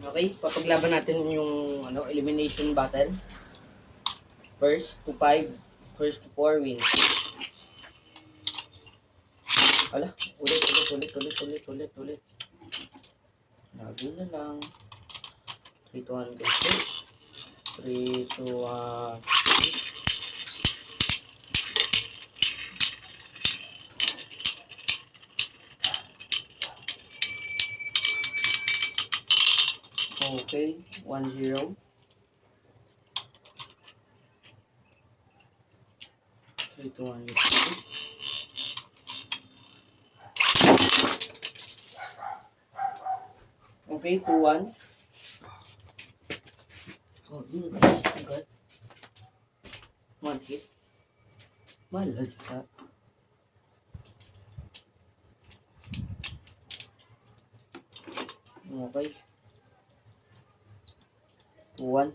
Okay, papaglaban natin yung elimination battle. First to 5, first to 4 wins. Ala, ulit. Lagi na lang. 3, 2, 1, go. 3, 2, 1. Okay, 1-0. 3, 2, 1, okay, 2-1. Oh, yun na agad. 1 hit. Malagta. Okay. 2-1.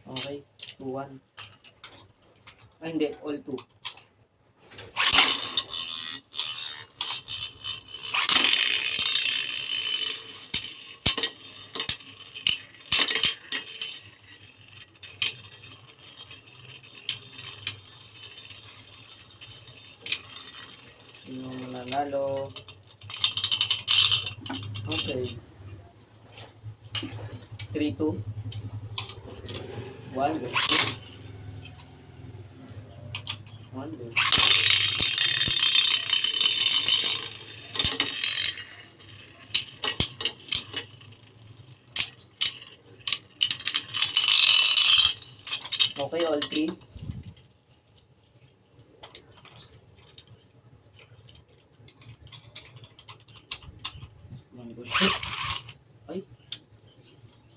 Okay, 2-1. Ay, hindi. All 2. Sino mananalo? Okay. 3, 2, 1, go. 1, go. Okay, all 3. One, go. Shoot. Ay.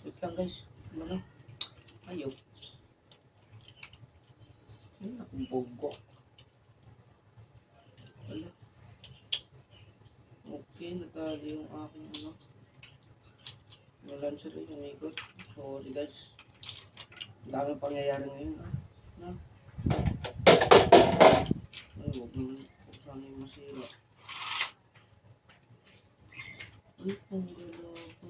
Wait lang, guys. Ano? Ayaw. Ay, akong bogo. Wala. Okay, natali yung aking yung lancer ay umikot. Sorry, guys. Ang daming pangyayari ngayon. Ay, huwag sana yung masira. Ay, kung galaw ko.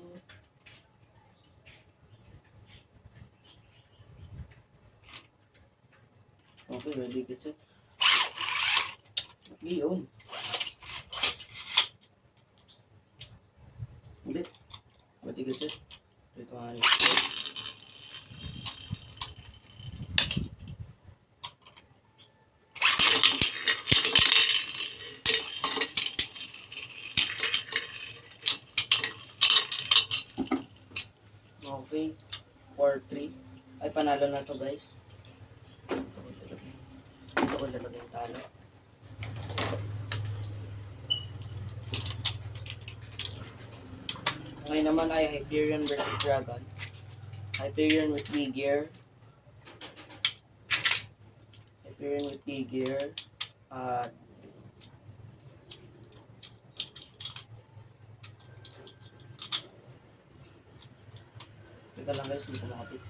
Okay, ready, get set. Yun. Hindi. Ready, get set. Ito nga rin. Okay. 4-3. Ay, panalo na to, guys. Ito ko lalagay yung talo. Ngayon naman ay Hyperion versus Dragon. Hyperion with D-Gear. Hyperion with D-Gear. Teka lang, guys, hindi ko makapit.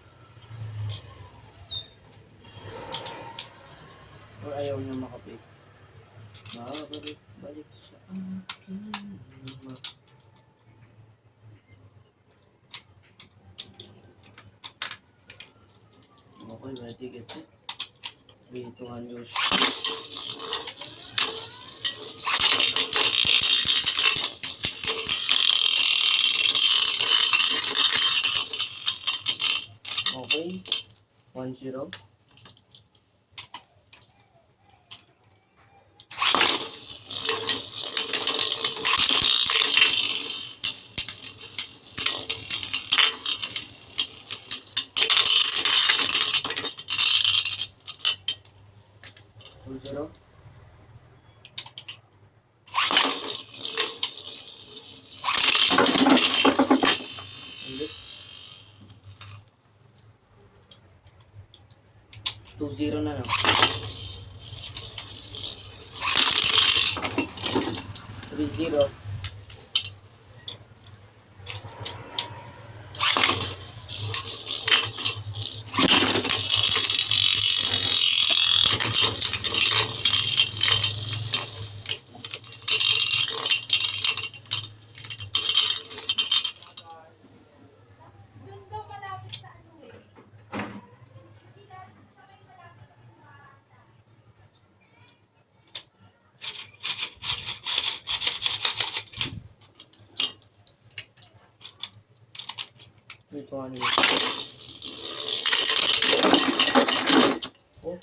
Or ayaw niya makapit. Balik sa akin. Okay, ready, get it. 3, 2, 1, use. Okay, 1-0. Zero. Ulit. 2-0 na lang. 3-0. Ito ano yun? Oh,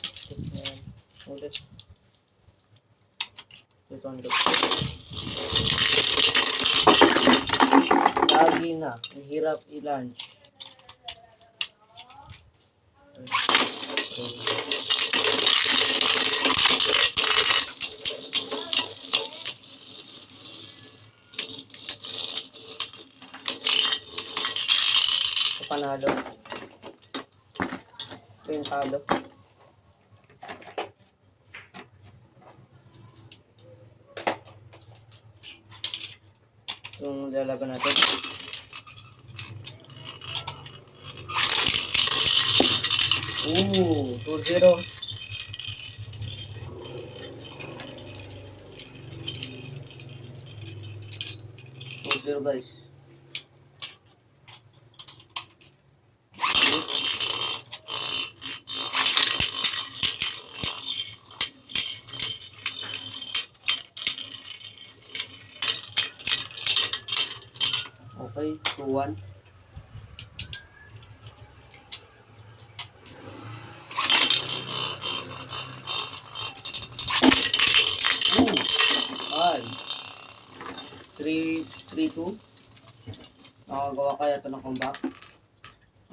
ulit. Ito ano yun? Lagi na. Ang hirap i-lunch. Panalo. Ito yung talo. Yung lalaban natin. Ooh, 2-0. 2-0 guys. Okay, 2-1. Ay. 3-2. Nakagawa kaya ito ng comeback.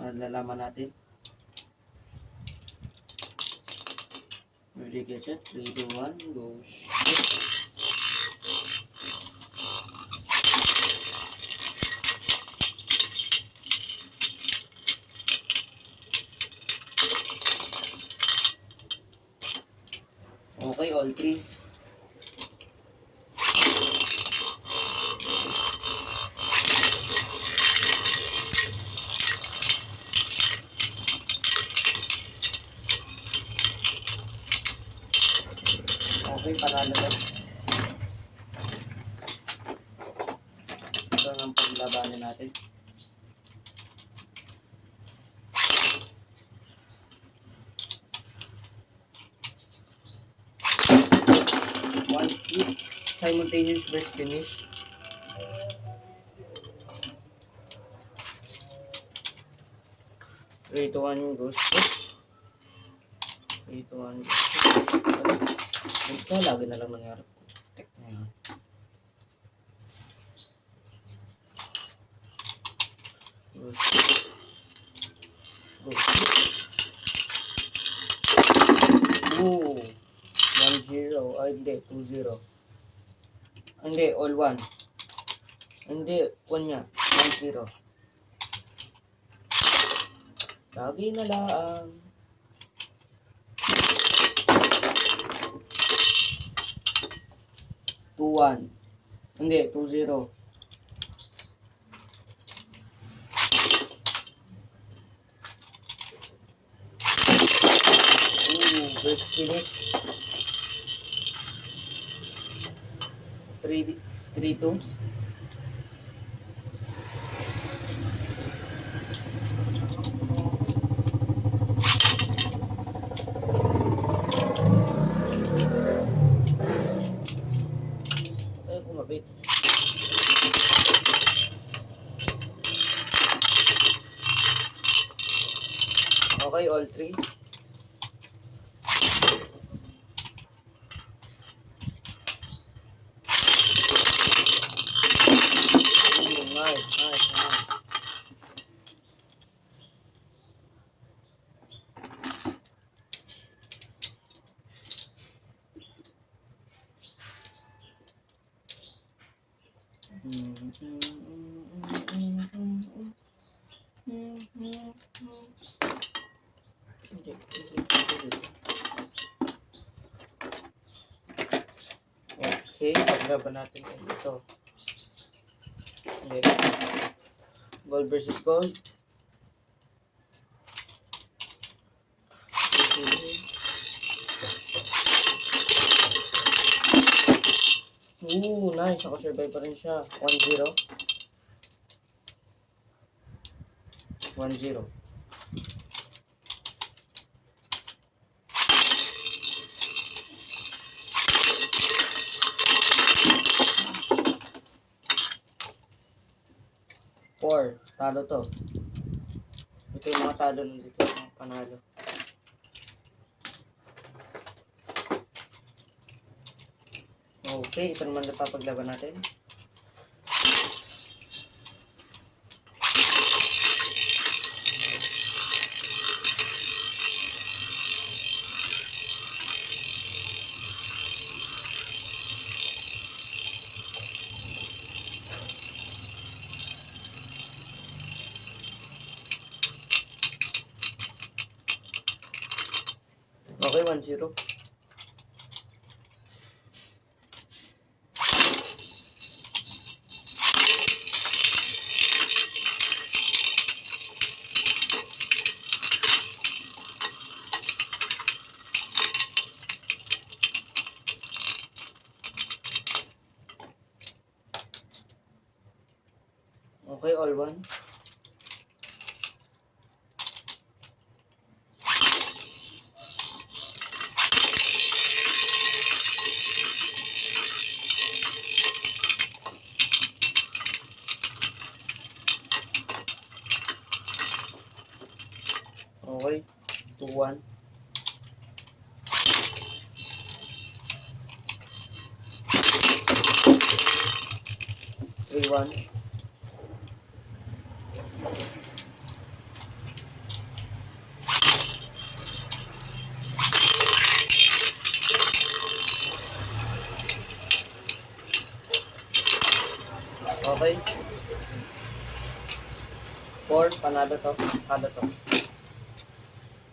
Lalaman natin. Ready, get set. 3, 2, 1, go. Okay, all 3. Okay, panalo na. Ito ang paglabanan natin. One hit. Simultaneous burst finish. Three to one goes. 3 to 1 goes. Ito, lagi na lang nangyari. Tek na yan. Goes. Goes. Ooh. 1-0. Ay, hindi. 2-0. Hindi, all 1. Hindi, 1 niya. 1-0. Lagi na lang. 2-1. Hindi, 2-0. First finish. 3-2. Ay, kumabit. Okay, all 3. Nice. Okay, paglaban natin ito. Okay. Gold versus gold. Nice. Ako survive pa rin siya. 1-0. 1-0. Four. Talo to. Ito yung mga talo nandito. Mga panalo. Okay, ito naman napapaglaban natin. Okay, 1-0. Okay, all one. Okay, 2-1. 3-1. Okay. 4, panalo to. Panalo to.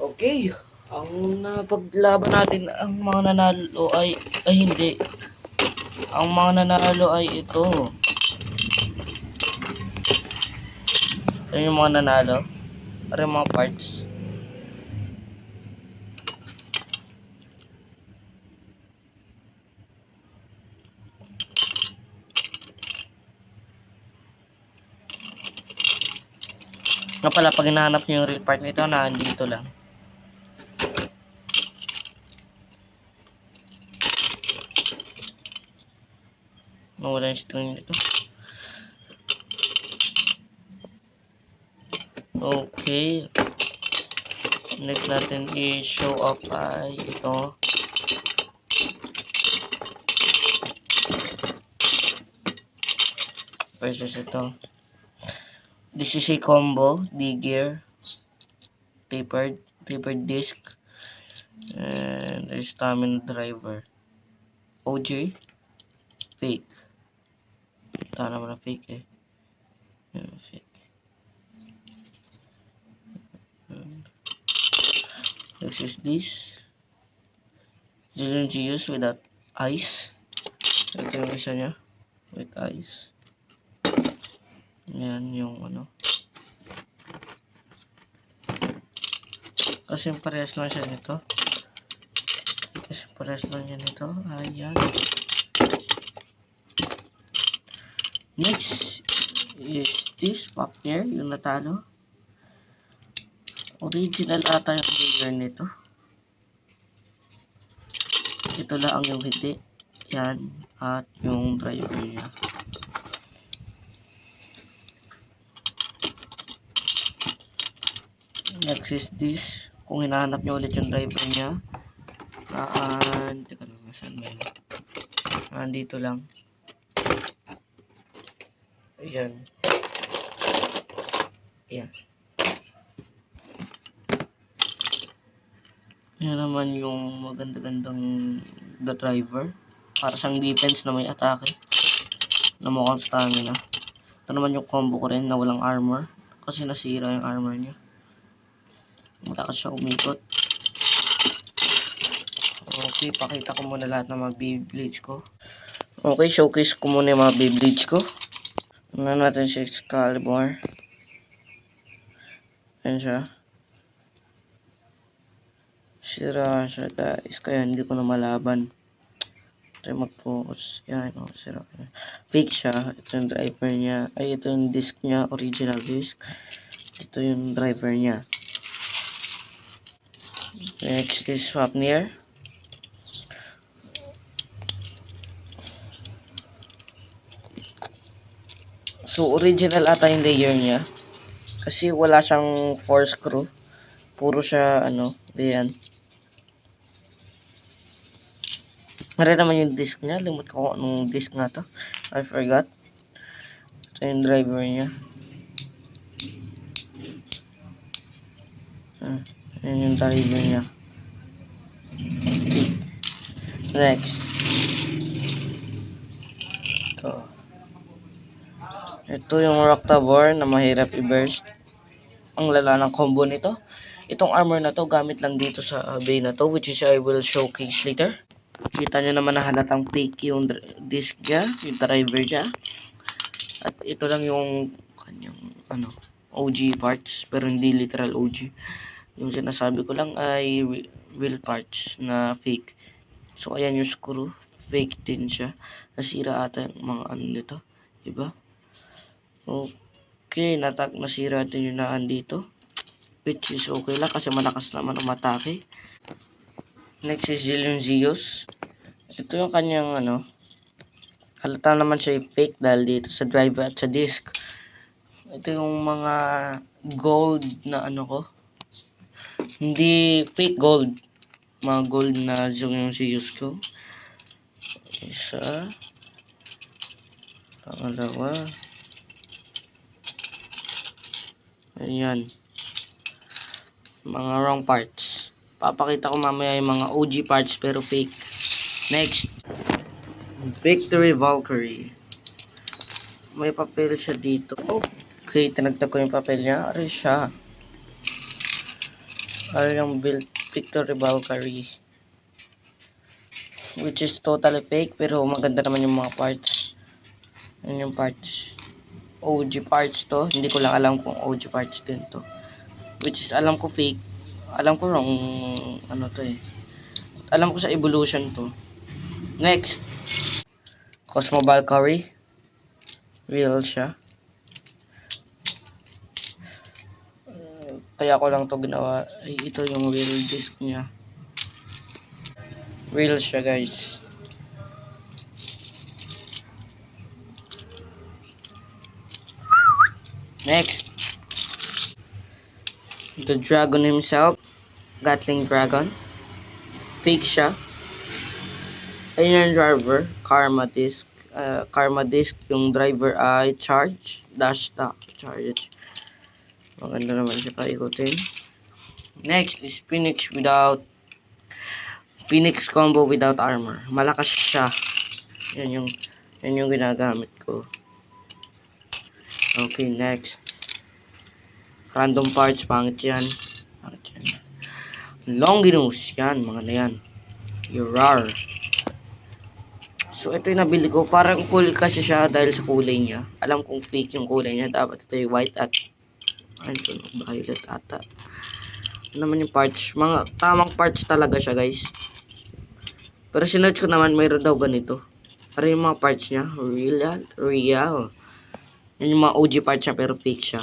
Okay. Ang napaglaban natin, ang mga nanalo ay hindi. Ang mga nanalo ay ito. Ito yung mga nanalo. Ito yung mga parts. Nga pala, pag hinahanap nyo yung real part nito, nandito lang. Nawala yung string nito. Okay. Next natin i-show off ay ito. Versus ito. This is a combo, D-gear, tapered disc, and a stamina driver. OJ, fake. Ito naman na fake eh. Yan, fake. Next is this. Zillion Geos without ice. Ito yung isa niya. With ice. Yan yung ano. Kasi parehas lang siya nito. Kasi parehas lang yan nito. Ayan. Next is this Fafnir, yung natalo. Original ata yung player nito. Ito lang yung hindi. Yan. At yung driver niya. Next is this. Kung hinahanap nyo ulit yung driver niya. Teka lang, saan ba yun? Dito lang. Ayan. Ayan. Yan naman yung maganda-gandang the driver. Para siyang defense na may atake. Na mukhang stamina. Ito naman yung combo ko rin na walang armor. Kasi nasira yung armor niya. Malakas siya umikot. Okay, pakita ko muna lahat ng mga Beyblades ko. Okay, showcase ko muna yung mga Beyblades ko. Tingnan natin si Excalibur. Ayan siya. Sira siya guys, kaya hindi ko na malaban. Try mag-focus. Yan, sira. Fake siya. Ito yung driver niya. Ay, ito yung disc niya, original disc. Ito yung driver niya. Next is Fafnir. So, original ata yung layer niya. Kasi wala siyang 4 screw. Puro siya, diyan. Meron naman yung disc niya. Limot ko kung anong disc nga to. I forgot. Ito yung driver niya. Ayan yung driver niya. Next. Ito yung Roctavor na mahirap i-burst. Ang lala ng combo nito. Itong armor na to, gamit lang dito sa bay na to, which is I will showcase later. Kita nyo naman na halatang fake yung disc niya, yung driver niya. At ito lang yung kanyang OG parts, pero hindi literal OG. Yung sinasabi ko lang ay real parts na fake. So ayan yung screw, fake din siya. Nasira ata yung mga nito, diba? Okay, nasira din yung naan dito. Which is okay lang kasi malakas naman umatake. Next is yung Zeus. Ito yung kanyang halata naman siya fake dahil dito sa driver at sa disc. Ito yung mga gold na ko. Hindi fake gold. Mga gold na yung Zeus ko. Isa. Pangalawa. Ayan. Mga wrong parts. Papakita ko mamaya yung mga OG parts pero fake. Next. Victory Valkyrie. May papel siya dito. Okay, tinagtag ko yung papel niya. Ari siya. Ari yung Victory Valkyrie. Which is totally fake pero maganda naman yung mga parts. Yan yung parts. OG parts to. Hindi ko lang alam kung OG parts din to. Which is alam ko fake. Alam ko wrong to eh. Alam ko sa evolution to. Next. Cosmo Valkyrie. Real siya. Kaya ko lang to ginawa. Ay, ito yung real disc niya. Real siya guys. Next. The dragon himself. Gatling dragon. Fake siya. Ayun yung driver. Karma disc. Karma disc. Yung driver ay charge. Dash stock. Charge. Maganda naman siya paikutin. Next is Phoenix combo without armor. Malakas siya. Yan yung ginagamit ko. Okay, next. Random parts, pangit yan. Longinus, yan, mga na yan. Yurar. So, ito yung nabili ko. Parang cool kasi siya dahil sa kulay niya. Alam kong fake yung kulay niya. Dapat ito yung white at violet ata. Ano naman yung parts? Mga tamang parts talaga siya, guys. Pero sinerch ko naman, mayroon daw ganito. Para yung mga parts niya. Real. Yun yung mga OG parts niya pero fake siya.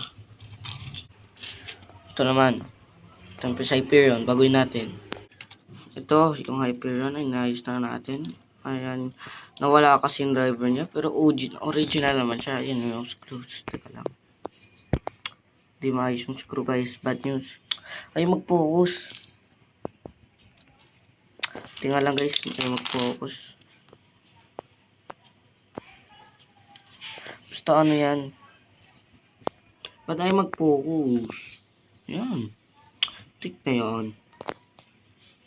Ito naman. Itong Hyperion. Baguhin natin. Ito, yung Hyperion ay naayos na natin. Ayan. Nawala kasi yung driver niya. Pero original naman siya. Ayan yung screws. Teka lang. Di maayos yung screw guys. Bad news. Ay mag-focus. Tingnan lang guys. Ay mag-focus. Basta ano yan. Ba't ay mag-focus? Yan. Tik na yan.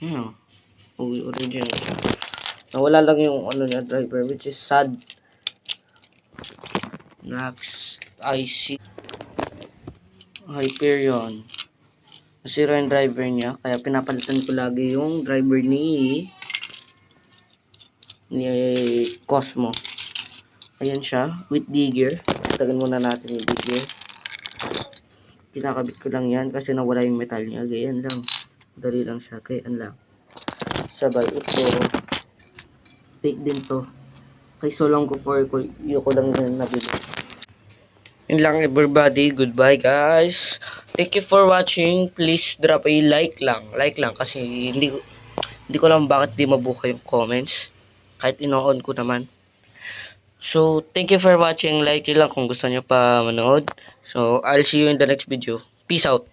Yan. Original siya. Nawala lang yung niya driver which is sad. Next IC Hyperion. Nasira yung driver niya kaya pinapalitan ko lagi yung driver ni ni Cosmo. Ayan siya, with digger. Tagal muna natin yung digger. Kinakabit ko lang yan kasi nawala yung metal niya. Ganyan lang. Dali lang siya. Kayaan lang. Sabay ito. Fake din to. Kay Solongo 4 ko, yung ko lang din nabili. Yun lang everybody. Goodbye guys. Thank you for watching. Please drop a like lang. Like lang kasi hindi ko lang bakit di mabuka yung comments. Kahit ino-on ko naman. So, thank you for watching. Like nyo lang kung gusto nyo pa manood. So, I'll see you in the next video. Peace out.